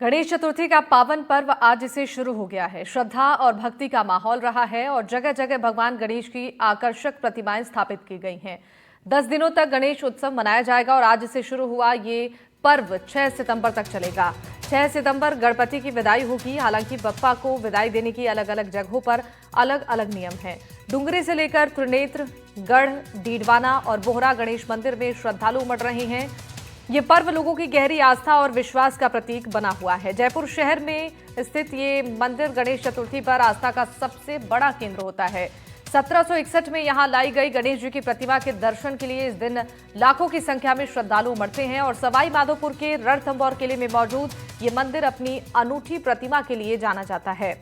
गणेश चतुर्थी का पावन पर्व आज से शुरू हो गया है। श्रद्धा और भक्ति का माहौल रहा है और जगह जगह भगवान गणेश की आकर्षक प्रतिमाएं स्थापित की गई हैं। 10 दिनों तक गणेश उत्सव मनाया जाएगा और आज से शुरू हुआ ये पर्व 6 सितंबर तक चलेगा। 6 सितंबर गणपति की विदाई होगी। हालांकि बप्पा को विदाई देने की अलग अलग जगहों पर अलग अलग नियम हैं। डुंगरी से लेकर त्रिनेत्र, गढ़, डीडवाना और बोहरा गणेश मंदिर में श्रद्धालु उमड़ रहे हैं। ये पर्व लोगों की गहरी आस्था और विश्वास का प्रतीक बना हुआ है। जयपुर शहर में स्थित ये मंदिर गणेश चतुर्थी पर आस्था का सबसे बड़ा केंद्र होता है। 1761 में यहां लाई गई गणेश जी की प्रतिमा के दर्शन के लिए इस दिन लाखों की संख्या में श्रद्धालु उमड़ते हैं और सवाई माधोपुर के रणथंभौर किले में मौजूद ये मंदिर अपनी अनूठी प्रतिमा के लिए जाना जाता है।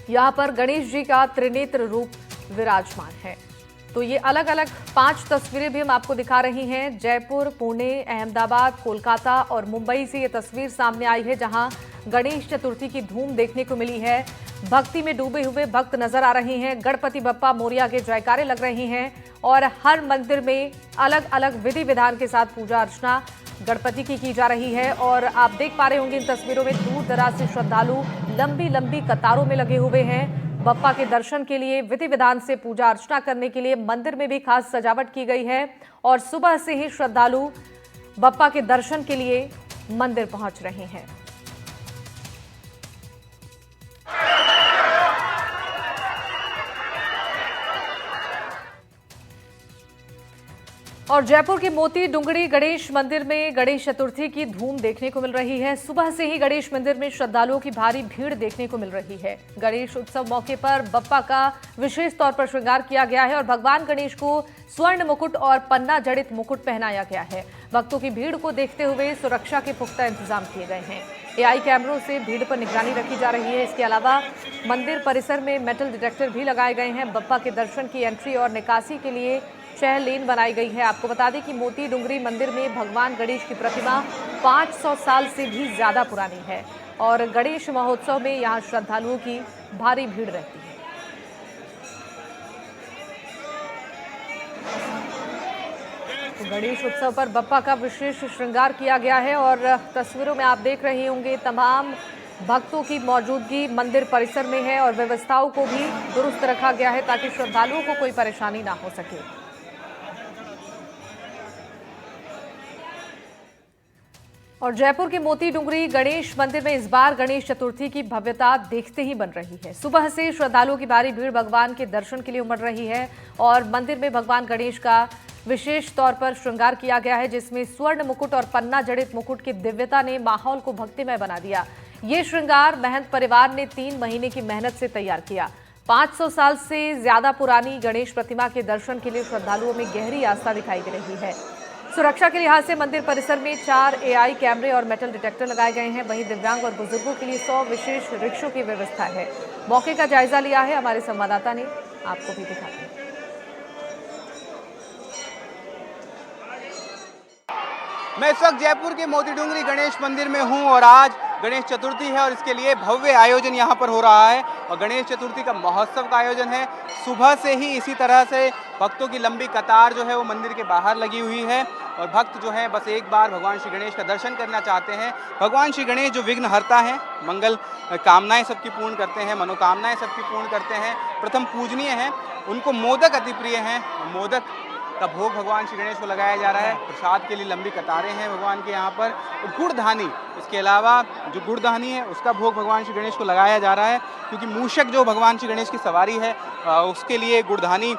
यहां पर गणेश जी का त्रिनेत्र रूप विराजमान है। तो ये अलग अलग 5 तस्वीरें भी हम आपको दिखा रही हैं। जयपुर, पुणे, अहमदाबाद, कोलकाता और मुंबई से ये तस्वीर सामने आई है, जहां गणेश चतुर्थी की धूम देखने को मिली है। भक्ति में डूबे हुए भक्त नजर आ रहे हैं। गणपति बप्पा मोरिया के जयकारे लग रहे हैं और हर मंदिर में अलग अलग विधि विधान के साथ पूजा अर्चना गणपति की जा रही है। और आप देख पा रहे होंगे इन तस्वीरों में दूर दराज से श्रद्धालु लंबी लंबी कतारों में लगे हुए हैं। बप्पा के दर्शन के लिए, विधि विधान से पूजा अर्चना करने के लिए मंदिर में भी खास सजावट की गई है और सुबह से ही श्रद्धालु बप्पा के दर्शन के लिए मंदिर पहुंच रहे हैं। और जयपुर के मोती डुंगरी गणेश मंदिर में गणेश चतुर्थी की धूम देखने को मिल रही है। सुबह से ही गणेश मंदिर में श्रद्धालुओं की भारी भीड़ देखने को मिल रही है। गणेश उत्सव मौके पर बप्पा का विशेष तौर पर श्रृंगार किया गया है और भगवान गणेश को स्वर्ण मुकुट और पन्ना जड़ित मुकुट पहनाया गया है। भक्तों की भीड़ को देखते हुए सुरक्षा के पुख्ता इंतजाम किए गए हैं। एआई कैमरों से भीड़ पर निगरानी रखी जा रही है। इसके अलावा मंदिर परिसर में मेटल डिटेक्टर भी लगाए गए हैं। बप्पा के दर्शन की एंट्री और निकासी के लिए 6 लेन बनाई गई है। आपको बता दें कि मोती डुंगरी मंदिर में भगवान गणेश की प्रतिमा 500 साल से भी ज्यादा पुरानी है और गणेश महोत्सव में यहां श्रद्धालुओं की भारी भीड़ रहती है। तो गणेश उत्सव पर बप्पा का विशेष श्रृंगार किया गया है और तस्वीरों में आप देख रहे होंगे तमाम भक्तों की मौजूदगी मंदिर परिसर में है और व्यवस्थाओं को भी दुरुस्त रखा गया है ताकि श्रद्धालुओं को कोई परेशानी ना हो सके। और जयपुर के मोती डुंगरी गणेश मंदिर में इस बार गणेश चतुर्थी की भव्यता देखते ही बन रही है। सुबह से श्रद्धालुओं की भारी भीड़ भगवान के दर्शन के लिए उमड़ रही है और मंदिर में भगवान गणेश का विशेष तौर पर श्रृंगार किया गया है, जिसमें स्वर्ण मुकुट और पन्ना जड़ित मुकुट की दिव्यता ने माहौल को भक्तिमय बना दिया। ये श्रृंगार महंत परिवार ने 3 महीने की मेहनत से तैयार किया। 500 साल से ज्यादा पुरानी गणेश प्रतिमा के दर्शन के लिए श्रद्धालुओं में गहरी आस्था दिखाई दे रही है। सुरक्षा के लिहाज से मंदिर परिसर में 4 एआई कैमरे और मेटल डिटेक्टर लगाए गए हैं। वहीं दिव्यांग और बुजुर्गों के लिए 100 विशेष रिक्शों की व्यवस्था है। मौके का जायजा लिया है हमारे संवाददाता ने, आपको भी दिखाते हैं। मैं इस वक्त जयपुर के मोती डुंगरी गणेश मंदिर में हूं और आज गणेश चतुर्थी है और इसके लिए भव्य आयोजन यहां पर हो रहा है और गणेश चतुर्थी का महोत्सव का आयोजन है। सुबह से ही इसी तरह से भक्तों की लंबी कतार जो है वो मंदिर के बाहर लगी हुई है और भक्त जो है बस एक बार भगवान श्री गणेश का दर्शन करना चाहते हैं। भगवान श्री गणेश जो विघ्नहर्ता हैं, मंगल कामनाएं सबकी पूर्ण करते हैं, मनोकामनाएं सबकी पूर्ण करते हैं, प्रथम पूजनीय हैं, उनको मोदक अति प्रिय हैं। मोदक का भोग भगवान श्री गणेश को लगाया जा रहा है। प्रसाद के लिए लंबी कतारें हैं भगवान के यहाँ पर। गुड़धानी, इसके अलावा जो गुड़धानी है उसका भोग भगवान श्री गणेश को लगाया जा रहा है, क्योंकि मूषक जो भगवान श्री गणेश की सवारी है उसके लिए गुड़धानी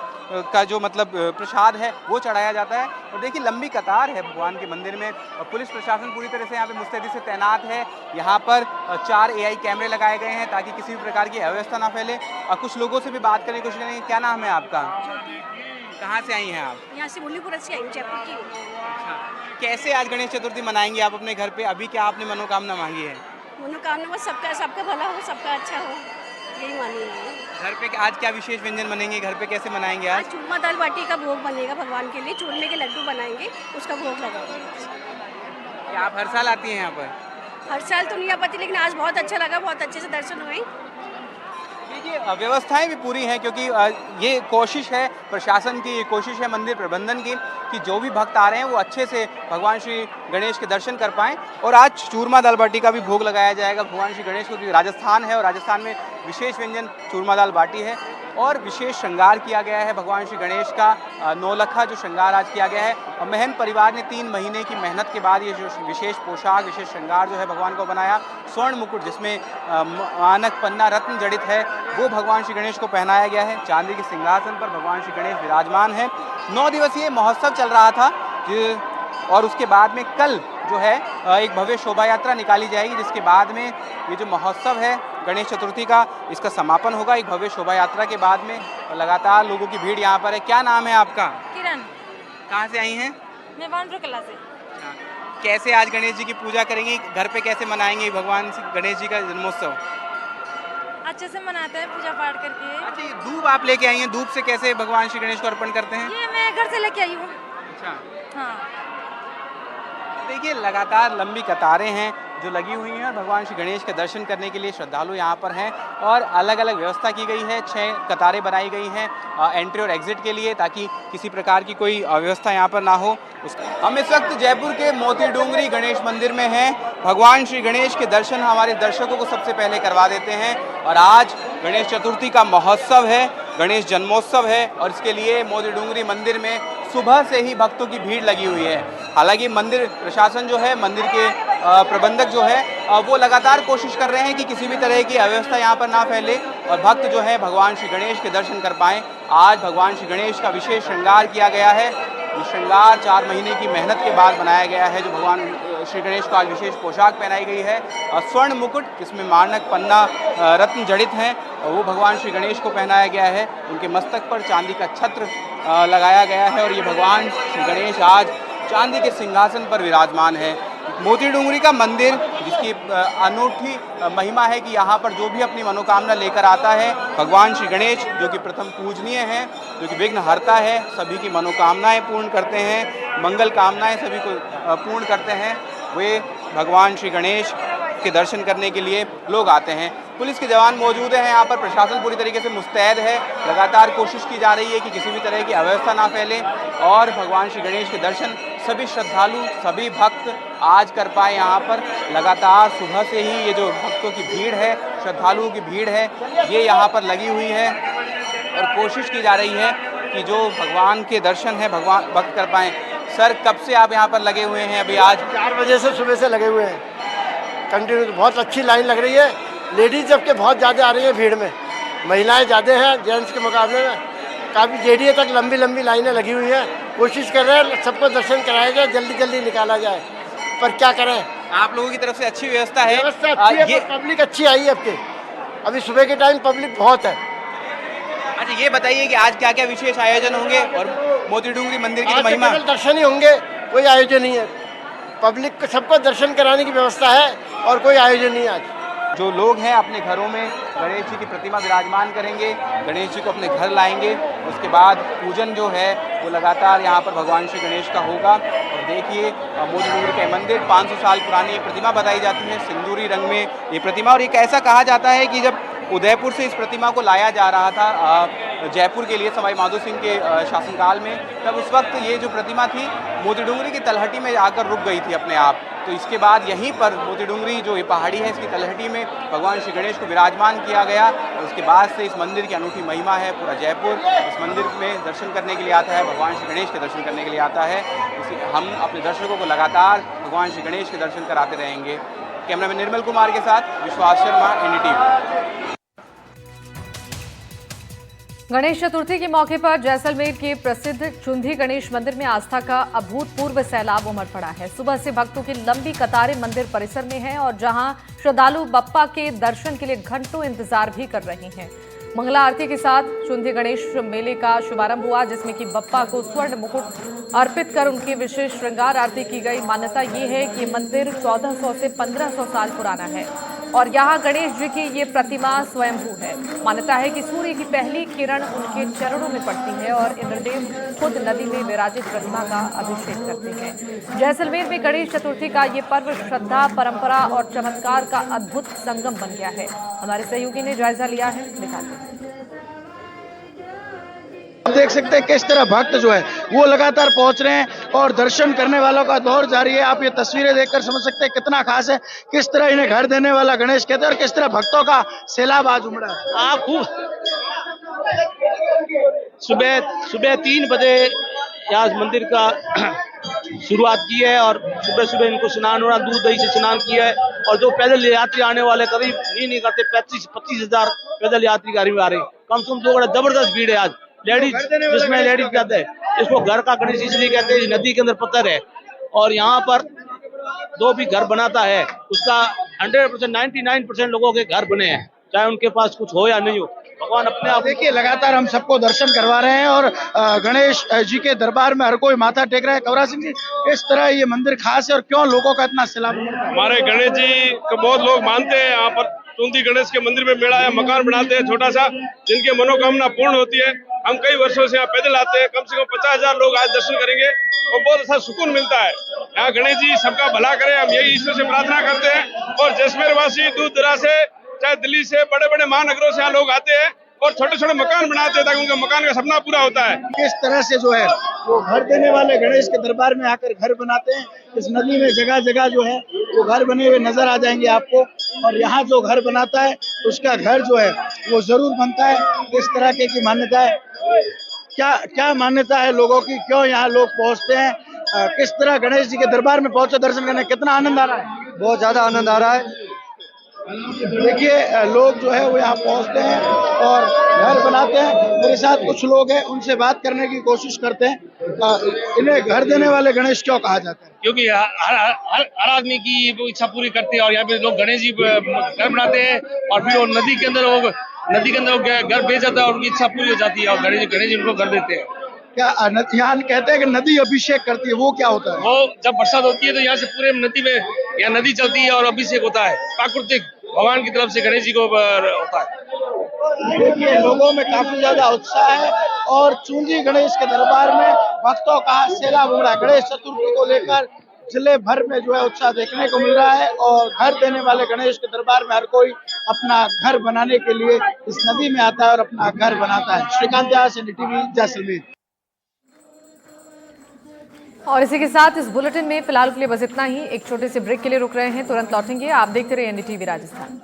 का जो मतलब प्रसाद है वो चढ़ाया जाता है। और देखिए लंबी कतार है भगवान के मंदिर में और पुलिस प्रशासन पूरी तरह से यहाँ पे मुस्तैदी से तैनात है। यहाँ पर 4 एआई कैमरे लगाए गए हैं ताकि किसी भी प्रकार की अव्यवस्था ना फैले। और कुछ लोगों से भी बात करने की कोशिश करेंगे। क्या नाम है आपका? कहाँ से आई हैं आप? यहाँ से मुल्लीपुर से आई हूँ, जयपुर की। अच्छा, कैसे आज गणेश चतुर्थी मनाएंगे आप अपने घर पे? अभी क्या आपने मनोकामना मांगी है? मनोकामना बस सबका भला हो, सबका अच्छा हो, यही मानी है। घर पे आज क्या विशेष व्यंजन बनेंगे? घर पे कैसे मनाएंगे आज? चूरमा दाल बाटी का भोग बनेगा भगवान के लिए। चूरमे के लड्डू बनाएंगे, उसका भोग लगाएंगे। क्या आप हर साल आती हैं यहाँ पर? हर साल तो नहीं आ पाती, लेकिन आज बहुत अच्छा लगा, बहुत अच्छे से दर्शन हुए। देखिए व्यवस्थाएं भी पूरी हैं क्योंकि ये कोशिश है प्रशासन की, ये कोशिश है मंदिर प्रबंधन की कि जो भी भक्त आ रहे हैं वो अच्छे से भगवान श्री गणेश के दर्शन कर पाएं। और आज चूरमा दाल बाटी का भी भोग लगाया जाएगा भगवान श्री गणेश को, क्योंकि राजस्थान है और राजस्थान में विशेष व्यंजन चूरमा दाल बाटी है। और विशेष श्रृंगार किया गया है भगवान श्री गणेश का, नौलखा जो श्रृंगार आज किया गया है। और महन परिवार ने 3 महीने की मेहनत के बाद ये जो विशेष पोशाक, विशेष श्रृंगार जो है भगवान को बनाया। स्वर्ण मुकुट जिसमें मानक पन्ना रत्न जड़ित है वो भगवान श्री गणेश को पहनाया गया है। चांदी के सिंहासन पर भगवान श्री गणेश विराजमान है। 9 दिवसीय महोत्सव चल रहा था और उसके बाद में कल जो है एक भव्य शोभा यात्रा निकाली जाएगी, जिसके बाद में ये जो महोत्सव है गणेश चतुर्थी का इसका समापन होगा। एक भव्य शोभा यात्रा के बाद में लगातार लोगों की भीड़ यहाँ पर है। क्या नाम है आपका? किरण। कहाँ से आई हैं? मैं वानपुर कला से। कैसे आज गणेश जी की पूजा करेंगी, घर पे कैसे मनाएंगे भगवान गणेश जी का जन्मोत्सव? अच्छे से मनाते हैं पूजा पाठ करके। अच्छा, ये दूब आप लेके आई हैं, दूब से कैसे भगवान श्री गणेश को अर्पण करते हैं? ये मैं घर से लेके आई हूँ। अच्छा, हाँ। देखिए लगातार लंबी कतारें हैं जो लगी हुई हैं और भगवान श्री गणेश के दर्शन करने के लिए श्रद्धालु यहाँ पर हैं। और अलग अलग व्यवस्था की गई है, 6 कतारें बनाई गई हैं एंट्री और एग्जिट के लिए, ताकि किसी प्रकार की कोई अव्यवस्था यहाँ पर ना हो। हम इस वक्त जयपुर के मोती डूंगरी गणेश मंदिर में हैं। भगवान श्री गणेश के दर्शन हमारे दर्शकों को सबसे पहले करवा देते हैं। और आज गणेश चतुर्थी का महोत्सव है, गणेश जन्मोत्सव है और इसके लिए मोती डूंगरी मंदिर में सुबह से ही भक्तों की भीड़ लगी हुई है। हालांकि मंदिर प्रशासन जो है, मंदिर के प्रबंधक जो है वो लगातार कोशिश कर रहे हैं कि किसी भी तरह की अव्यवस्था यहाँ पर ना फैले और भक्त जो है भगवान श्री गणेश के दर्शन कर पाएँ। आज भगवान श्री गणेश का विशेष श्रृंगार किया गया है। ये श्रृंगार 4 महीने की मेहनत के बाद बनाया गया है। जो भगवान श्री गणेश को आज विशेष पोशाक पहनाई गई है और स्वर्ण मुकुट जिसमें मानक पन्ना रत्न जड़ित हैं और वो भगवान श्री गणेश को पहनाया गया है। उनके मस्तक पर चांदी का छत्र लगाया गया है और ये भगवान श्री गणेश आज चांदी के सिंहासन पर विराजमान है। मोती डूंगरी का मंदिर जिसकी अनूठी महिमा है कि यहाँ पर जो भी अपनी मनोकामना लेकर आता है, भगवान श्री गणेश जो कि प्रथम पूजनीय हैं, जो कि विघ्न हरता है, सभी की मनोकामनाएं पूर्ण करते हैं, मंगल कामनाएं सभी को पूर्ण करते हैं। वे भगवान श्री गणेश के दर्शन करने के लिए लोग आते हैं। पुलिस के जवान मौजूद हैं यहाँ पर, प्रशासन पूरी तरीके से मुस्तैद है। लगातार कोशिश की जा रही है कि किसी भी तरह की अव्यवस्था ना फैले और भगवान श्री गणेश के दर्शन सभी श्रद्धालु, सभी भक्त आज कर पाए। यहाँ पर लगातार सुबह से ही ये जो भक्तों की भीड़ है, श्रद्धालुओं की भीड़ है, ये यहाँ पर लगी हुई है और कोशिश की जा रही है कि जो भगवान के दर्शन है भगवान भक्त कर पाएँ। सर, कब से आप यहाँ पर लगे हुए हैं? अभी आज 4 बजे से सुबह से लगे हुए हैं कंटिन्यू। बहुत अच्छी लाइन लग रही है। लेडीज जबकि बहुत ज़्यादा आ रही है भीड़ में, महिलाएं ज़्यादा हैं जेंट्स के मुकाबले में। काफ़ी जेडीए तक लंबी लंबी लाइनें लगी हुई हैं। कोशिश कर रहे हैं सबको दर्शन कराया जाए, जल्दी जल्दी निकाला जाए, पर क्या करें। आप लोगों की तरफ से अच्छी व्यवस्था है? व्यवस्था अच्छी है, पर पब्लिक अच्छी आई है आपके। अभी सुबह के टाइम पब्लिक बहुत है। अच्छा, ये बताइए कि आज क्या क्या विशेष आयोजन होंगे और मोती डूंगरी मंदिर की महिमा? केवल दर्शन ही होंगे, कोई आयोजन नहीं है। पब्लिक को सबको दर्शन कराने की व्यवस्था है और कोई आयोजन नहीं है आज। जो लोग हैं अपने घरों में गणेश जी की प्रतिमा विराजमान करेंगे, गणेश जी को अपने घर लाएंगे। उसके बाद पूजन जो है वो लगातार यहाँ पर भगवान श्री गणेश का होगा। और देखिए मोती डूंगरी का मंदिर 500 साल पुरानी ये प्रतिमा बताई जाती है, सिंदूरी रंग में ये प्रतिमा। और एक ऐसा कहा जाता है कि जब उदयपुर से इस प्रतिमा को लाया जा रहा था जयपुर के लिए सवाई माधो सिंह के शासनकाल में, तब उस वक्त ये जो प्रतिमा थी मोती डूंगरी की तलहटी में आकर रुक गई थी अपने आप। तो इसके बाद यहीं पर मोती डूंगरी जो ये पहाड़ी है इसकी तलहटी में भगवान श्री गणेश को विराजमान किया गया। और उसके बाद से इस मंदिर की अनूठी महिमा है। पूरा जयपुर इस मंदिर में दर्शन करने के लिए आता है, भगवान श्री गणेश के दर्शन करने के लिए आता है। हम अपने दर्शकों को लगातार भगवान श्री गणेश के दर्शन कराते रहेंगे। कैमरामैन निर्मल कुमार के साथ विश्वास शर्मा, NDTV। गणेश चतुर्थी के मौके पर जैसलमेर के प्रसिद्ध चुंधी गणेश मंदिर में आस्था का अभूतपूर्व सैलाब उमड़ पड़ा है। सुबह से भक्तों की लंबी कतारें मंदिर परिसर में हैं और जहां श्रद्धालु बप्पा के दर्शन के लिए घंटों इंतजार भी कर रहे हैं। मंगला आरती के साथ चुंधी गणेश मेले का शुभारंभ हुआ, जिसमें कि बप्पा को स्वर्ण मुकुट अर्पित कर उनकी विशेष श्रृंगार आरती की गई। मान्यता ये है कि मंदिर 1400 से 1500 साल पुराना है। और यहाँ गणेश जी की ये प्रतिमा स्वयंभू है। मान्यता है कि सूर्य की पहली किरण उनके चरणों में पड़ती है और इंद्रदेव खुद नदी में विराजित प्रतिमा का अभिषेक करते हैं। जैसलमेर में गणेश चतुर्थी का ये पर्व श्रद्धा, परंपरा और चमत्कार का अद्भुत संगम बन गया है। हमारे सहयोगी ने जायजा लिया है, दिखाते हैं। आप देख सकते हैं किस तरह भक्त जो है वो लगातार पहुंच रहे हैं और दर्शन करने वालों का दौर जारी है। आप ये तस्वीरें देखकर समझ सकते हैं कितना खास है, किस तरह इन्हें घर देने वाला गणेश कहते हैं और किस तरह भक्तों का सैलाब आज उमड़ा है। आप सुबह 3 बजे यहाँ मंदिर का शुरुआत की है और सुबह सुबह इनको स्नान होना, दूध दही से स्नान किया है। और जो पैदल यात्री आने वाले करीब नहीं करते 25 हजार पैदल यात्री गाड़ी में आ रहे हैं। कम से कम 2 घंटा जबरदस्त भीड़ है आज। लेडीज, जिसमें लेडीज कहते हैं, इसको घर का गणेश इसलिए कहते हैं, नदी के अंदर पत्थर है और यहाँ पर जो भी घर बनाता है उसका 100% 99% लोगों के घर बने हैं, चाहे उनके पास कुछ हो या नहीं हो। भगवान अपने आप देखिए लगातार हम सबको दर्शन करवा रहे हैं और गणेश जी के दरबार में हर कोई माथा टेक रहा है। कवरा सिंह जी, किस तरह ये मंदिर खास है और क्यों लोगों का इतना सैलाब उमड़ता है? हमारे गणेश जी को बहुत लोग मानते हैं। यहाँ पर चुंदी गणेश के मंदिर में मेला है, मकान बनाते हैं छोटा सा, जिनके मनोकामना पूर्ण होती है। हम कई वर्षों से यहाँ पैदल आते हैं, कम से कम 50,000 लोग आज दर्शन करेंगे और बहुत अच्छा सुकून मिलता है। यहाँ गणेश जी सबका भला करें, हम यही ईश्वर से प्रार्थना करते हैं। और जैसलमेर वासी दूर दराज से, चाहे दिल्ली से, बड़े बड़े महानगरों से यहाँ लोग आते हैं और छोटे छोटे मकान बनाते हैं ताकि उनका मकान का सपना पूरा होता है। किस तरह से जो है वो घर देने वाले गणेश के दरबार में आकर घर बनाते हैं। इस नदी में जगह जगह जो है वो घर बने हुए नजर आ जाएंगे आपको, और यहाँ जो घर बनाता है उसका घर जो है वो जरूर बनता है। इस तरह की मान्यता है। क्या मान्यता है लोगों की, क्यों यहाँ लोग पहुँचते हैं, किस तरह गणेश जी के दरबार में पहुंचे दर्शन करने, कितना आनंद आ रहा है? बहुत ज़्यादा आनंद आ रहा है। देखिए लोग जो है वो यहाँ पहुँचते हैं और घर बनाते हैं। मेरे साथ कुछ लोग हैं, उनसे बात करने की कोशिश करते हैं। इन्हें घर देने वाले गणेश क्यों कहा जाता है? क्योंकि हर आदमी की वो इच्छा पूरी करते हैं और यहाँ पे लोग गणेश जी घर बनाते हैं और फिर वो नदी के अंदर वो घर भेज जाता है और उनकी इच्छा पूरी हो जाती है और गणेश जी उनको घर देते हैं। क्या यहाँ कहते हैं कि नदी अभिषेक करती है, वो क्या होता है? वो जब बरसात होती है तो यहाँ से पूरे नदी में, यहाँ नदी चलती है और अभिषेक होता है, प्राकृतिक भगवान की तरफ से गणेश जी को होता है। देखिए लोगों में काफी ज्यादा उत्साह है और चूंदी गणेश के दरबार में भक्तों का सैलाब उमड़ा। गणेश चतुर्थी को लेकर जिले भर में जो है उत्साह देखने को मिल रहा है और घर देने वाले गणेश के दरबार में हर कोई अपना घर बनाने के लिए इस नदी में आता है और अपना घर बनाता है। श्रीकांत व्यास, NDTV, जैसलमेर। और इसी के साथ इस बुलेटिन में फिलहाल के लिए बस इतना ही। एक छोटे से ब्रेक के लिए रुक रहे हैं, तुरंत लौटेंगे। आप देखते रहिए NDTV राजस्थान।